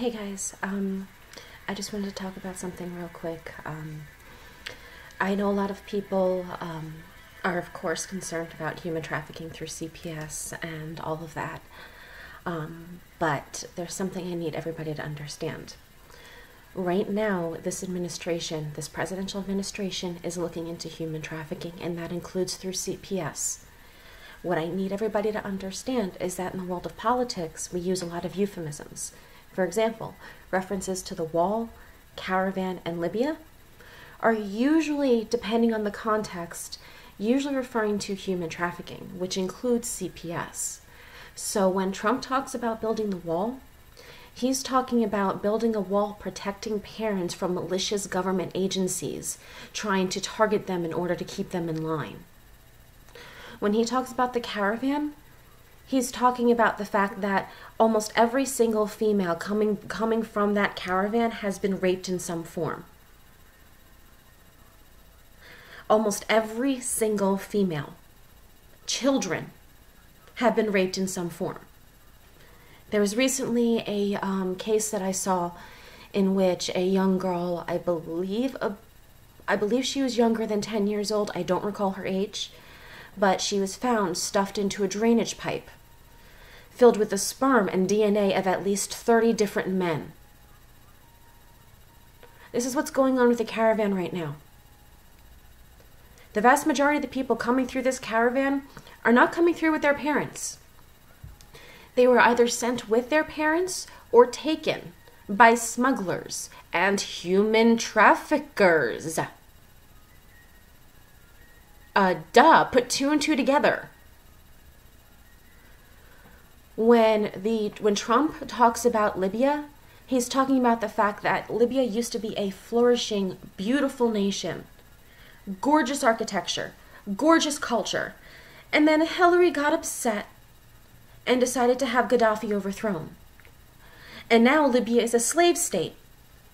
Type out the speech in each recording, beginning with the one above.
Hey guys, I just wanted to talk about something real quick. I know a lot of people are, of course, concerned about human trafficking through CPS and all of that, but there's something I need everybody to understand. Right now, this administration, this presidential administration, is looking into human trafficking, and that includes through CPS. What I need everybody to understand is that in the world of politics, we use a lot of euphemisms. For example, references to the wall, caravan, and Libya are usually, depending on the context, usually referring to human trafficking, which includes CPS. So when Trump talks about building the wall, he's talking about building a wall protecting parents from malicious government agencies trying to target them in order to keep them in line. When he talks about the caravan, he's talking about the fact that almost every single female coming from that caravan has been raped in some form. Almost every single female. Children have been raped in some form. There was recently a case that I saw in which a young girl, I believe she was younger than 10 years old, I don't recall her age, but she was found stuffed into a drainage pipe filled with the sperm and DNA of at least 30 different men. This is what's going on with the caravan right now. The vast majority of the people coming through this caravan are not coming through with their parents. They were either sent with their parents or taken by smugglers and human traffickers. Put two and two together. When Trump talks about Libya, he's talking about the fact that Libya used to be a flourishing, beautiful nation. Gorgeous architecture, gorgeous culture. And then Hillary got upset and decided to have Gaddafi overthrown. And now Libya is a slave state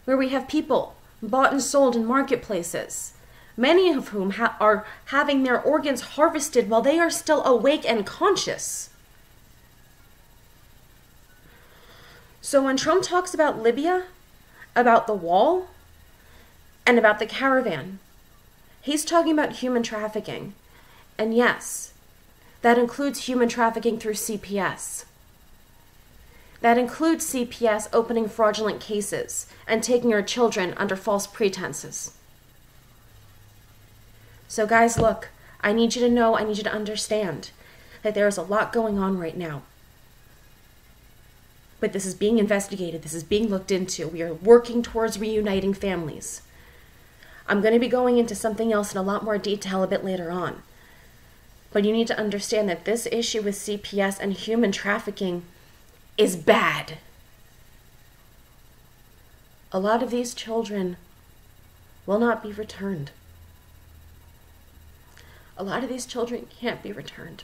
where we have people bought and sold in marketplaces, many of whom are having their organs harvested while they are still awake and conscious. So when Trump talks about Libya, about the wall, and about the caravan, he's talking about human trafficking. And yes, that includes human trafficking through CPS. That includes CPS opening fraudulent cases and taking our children under false pretenses. So guys, look, I need you to know, I need you to understand that there is a lot going on right now. But this is being investigated. This is being looked into. We are working towards reuniting families. I'm going to be going into something else in a lot more detail a bit later on. But you need to understand that this issue with CPS and human trafficking is bad. A lot of these children will not be returned. A lot of these children can't be returned.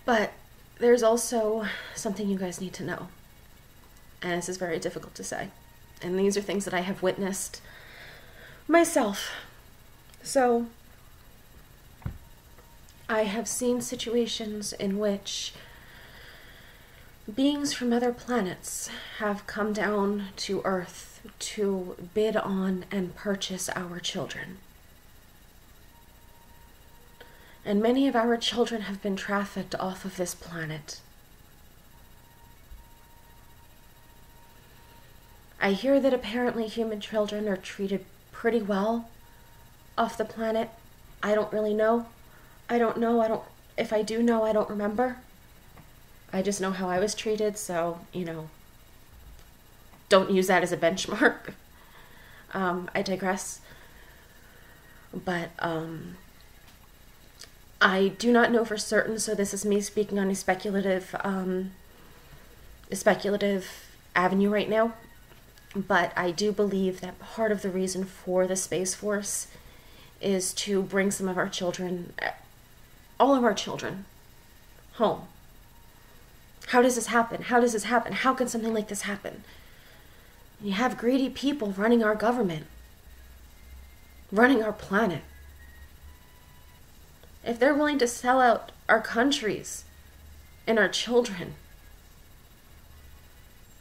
But there's also something you guys need to know. And this is very difficult to say. And these are things that I have witnessed myself. So, I have seen situations in which beings from other planets have come down to Earth to bid on and purchase our children. And many of our children have been trafficked off of this planet. I hear that apparently human children are treated pretty well off the planet. I don't really know. If I do know, I don't remember. I just know how I was treated, so, don't use that as a benchmark. I digress. But, I do not know for certain, so this is me speaking on a speculative avenue right now. But I do believe that part of the reason for the Space Force is to bring some of our children, all of our children, home. How does this happen? How does this happen? How can something like this happen? You have greedy people running our government, running our planet. If they're willing to sell out our countries and our children.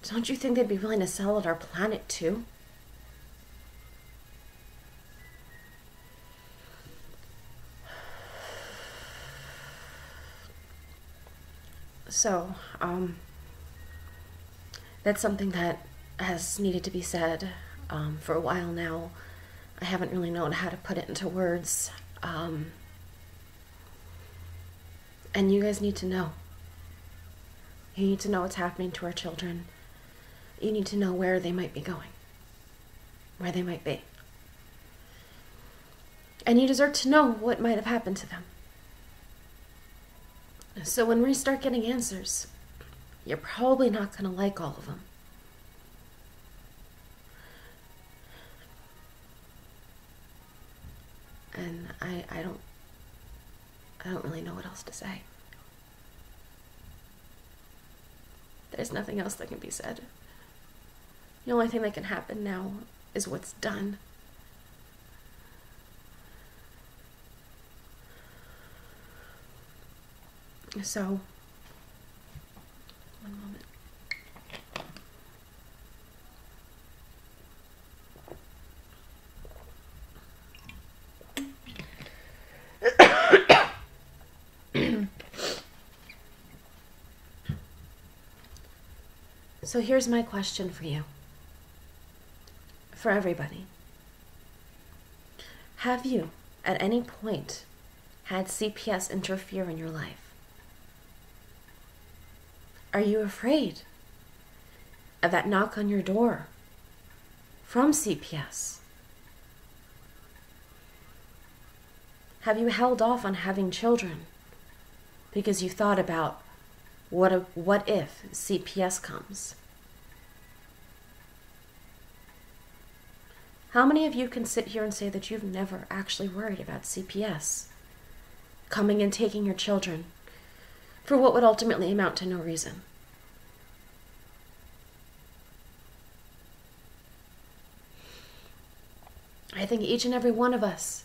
Don't you think they'd be willing to sell out our planet too? So, that's something that has needed to be said for a while now. I haven't really known how to put it into words. And you guys need to know. You need to know what's happening to our children. You need to know where they might be going, where they might be. And you deserve to know what might have happened to them. So when we start getting answers, you're probably not going to like all of them. And I don't really know what else to say. There's nothing else that can be said. The only thing that can happen now is what's done. So, one moment. So here's my question for you. For everybody. Have you, at any point, had CPS interfere in your life? Are you afraid of that knock on your door from CPS? Have you held off on having children because you thought about what if CPS comes? How many of you can sit here and say that you've never actually worried about CPS coming and taking your children for what would ultimately amount to no reason? I think each and every one of us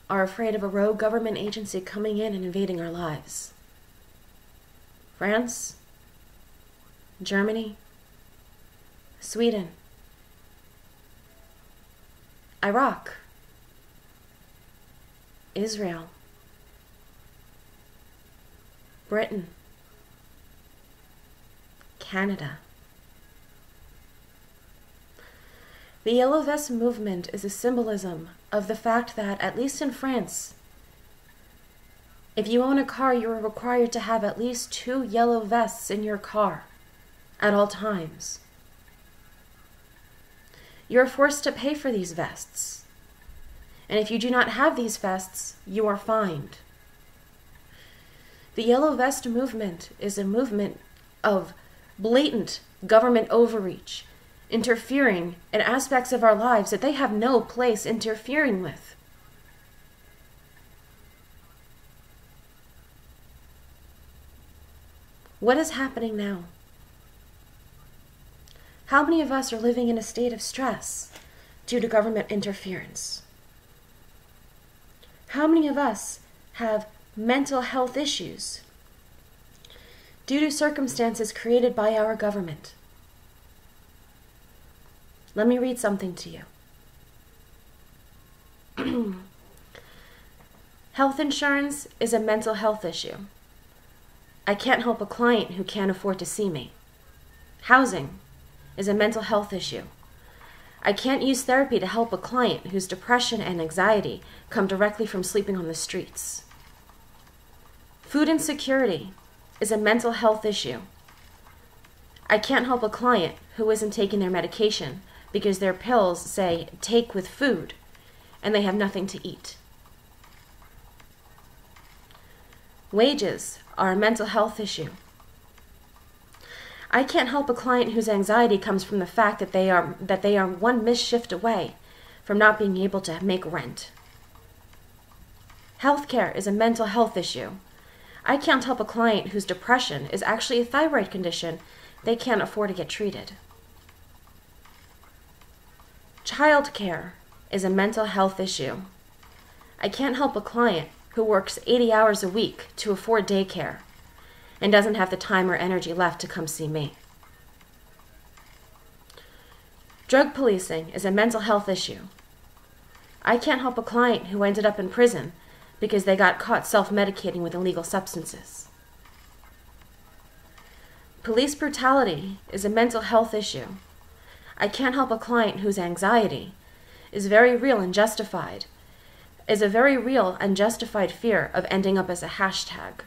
are afraid of a rogue government agency coming in and invading our lives. France, Germany, Sweden, Iraq, Israel, Britain, Canada. The Yellow Vest movement is a symbolism of the fact that, at least in France, if you own a car, you are required to have at least 2 yellow vests in your car at all times. You are forced to pay for these vests. And if you do not have these vests, you are fined. The Yellow Vest movement is a movement of blatant government overreach, interfering in aspects of our lives that they have no place interfering with. What is happening now? How many of us are living in a state of stress due to government interference? How many of us have mental health issues due to circumstances created by our government? Let me read something to you. Health insurance is a mental health issue. I can't help a client who can't afford to see me. Housing is a mental health issue. I can't use therapy to help a client whose depression and anxiety come directly from sleeping on the streets. Food insecurity is a mental health issue. I can't help a client who isn't taking their medication because their pills say take with food and they have nothing to eat. Wages are a mental health issue. I can't help a client whose anxiety comes from the fact that they are one missed shift away from not being able to make rent. Healthcare is a mental health issue. I can't help a client whose depression is actually a thyroid condition they can't afford to get treated. Childcare is a mental health issue. I can't help a client who works 80 hours a week to afford daycare. and doesn't have the time or energy left to come see me. Drug policing is a mental health issue. I can't help a client who ended up in prison because they got caught self-medicating with illegal substances. Police brutality is a mental health issue. I can't help a client whose anxiety is very real and justified, is a very real and justified fear of ending up as a hashtag.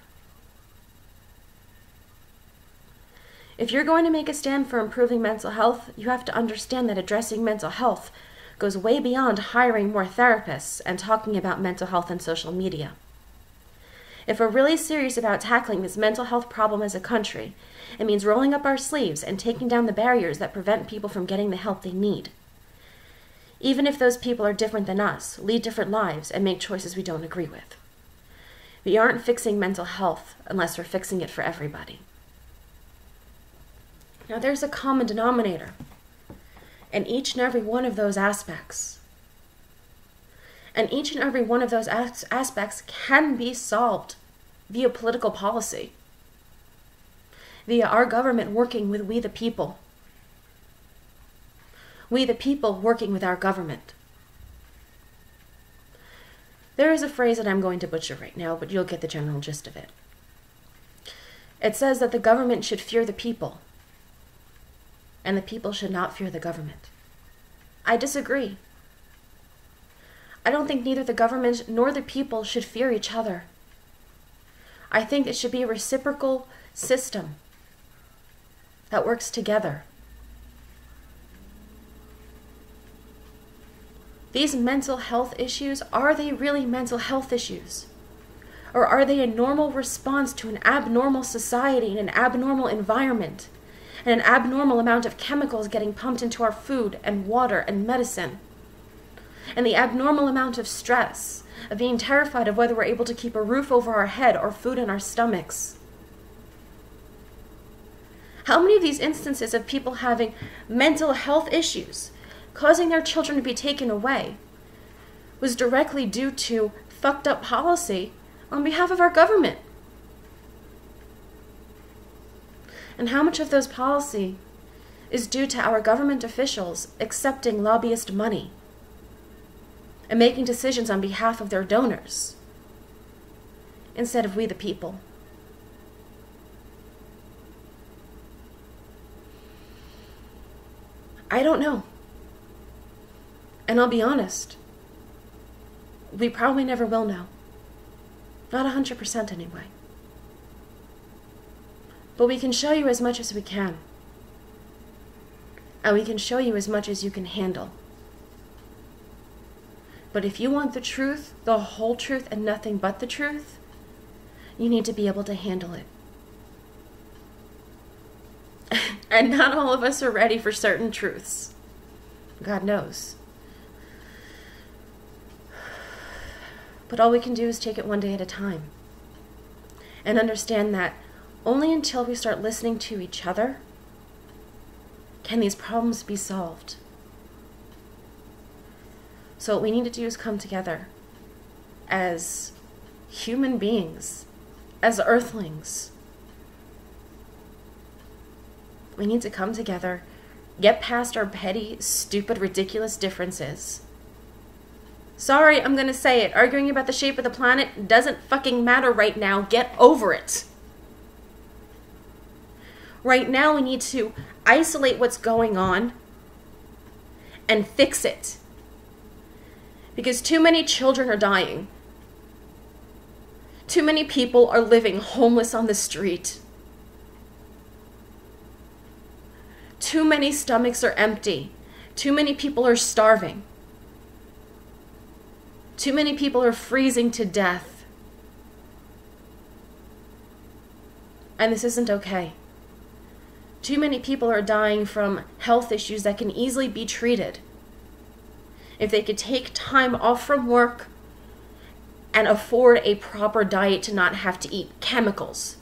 If you're going to make a stand for improving mental health, you have to understand that addressing mental health goes way beyond hiring more therapists and talking about mental health on social media. If we're really serious about tackling this mental health problem as a country, it means rolling up our sleeves and taking down the barriers that prevent people from getting the help they need. Even if those people are different than us, lead different lives, and make choices we don't agree with. We aren't fixing mental health unless we're fixing it for everybody. Now, there's a common denominator in each and every one of those aspects. And each and every one of those aspects can be solved via political policy, via our government working with we the people. We the people working with our government. There is a phrase that I'm going to butcher right now, but you'll get the general gist of it. It says that the government should fear the people, and the people should not fear the government. I disagree. I don't think neither the government nor the people should fear each other. I think it should be a reciprocal system that works together. These mental health issues, are they really mental health issues? Or are they a normal response to an abnormal society and an abnormal environment, and an abnormal amount of chemicals getting pumped into our food and water and medicine, and the abnormal amount of stress of being terrified of whether we're able to keep a roof over our head or food in our stomachs? How many of these instances of people having mental health issues, causing their children to be taken away, was directly due to fucked up policy on behalf of our government? And how much of those policy is due to our government officials accepting lobbyist money and making decisions on behalf of their donors instead of we the people? I don't know. And I'll be honest, we probably never will know. Not 100% anyway. But we can show you as much as we can. And we can show you as much as you can handle. But if you want the truth, the whole truth, and nothing but the truth, you need to be able to handle it. And not all of us are ready for certain truths. God knows. But all we can do is take it one day at a time. And understand that only until we start listening to each other can these problems be solved. So what we need to do is come together as human beings, as earthlings. We need to come together, get past our petty, stupid, ridiculous differences. Sorry, I'm gonna say it. Arguing about the shape of the planet doesn't fucking matter right now. Get over it. Right now, we need to isolate what's going on and fix it. Because too many children are dying. Too many people are living homeless on the street. Too many stomachs are empty. Too many people are starving. Too many people are freezing to death. And this isn't okay. Too many people are dying from health issues that can easily be treated if they could take time off from work and afford a proper diet to not have to eat chemicals.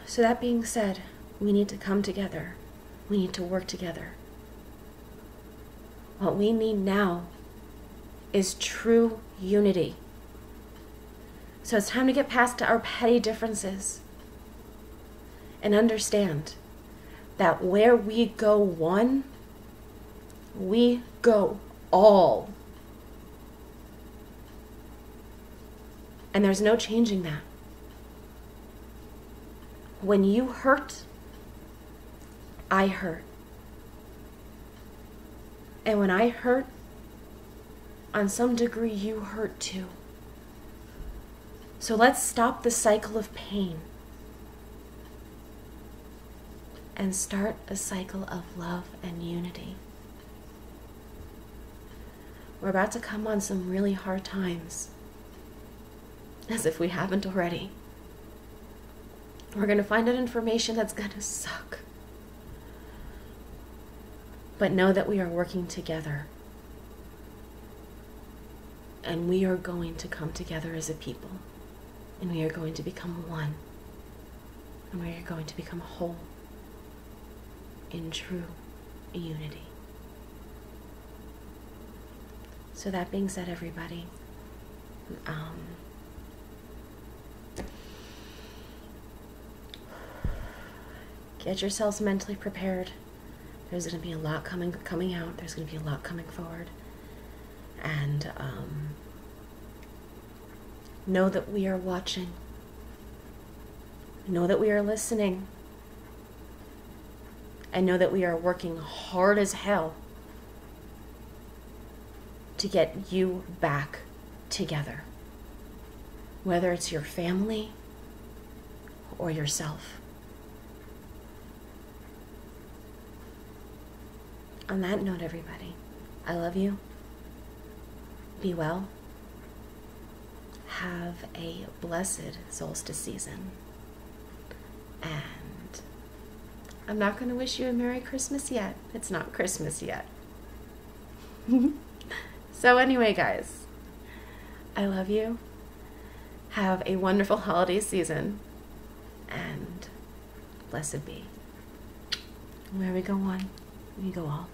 So that being said, we need to come together. We need to work together. What we need now is true unity. So it's time to get past our petty differences and understand that where we go one, we go all. And there's no changing that. When you hurt, I hurt. And when I hurt, on some degree, you hurt too. So let's stop the cycle of pain and start a cycle of love and unity. We're about to come on some really hard times, as if we haven't already. We're going to find out information that's going to suck. But know that we are working together. And we are going to come together as a people. And we are going to become one. And we are going to become whole in true unity. So that being said, everybody, get yourselves mentally prepared. There's going to be a lot coming out. There's going to be a lot coming forward. And know that we are watching. Know that we are listening. And know that we are working hard as hell to get you back together. Whether it's your family or yourself. On that note, everybody, I love you. Be well. Have a blessed solstice season. And I'm not going to wish you a Merry Christmas yet. It's not Christmas yet. So anyway, guys, I love you. Have a wonderful holiday season. And blessed be. Where we go one, we go all.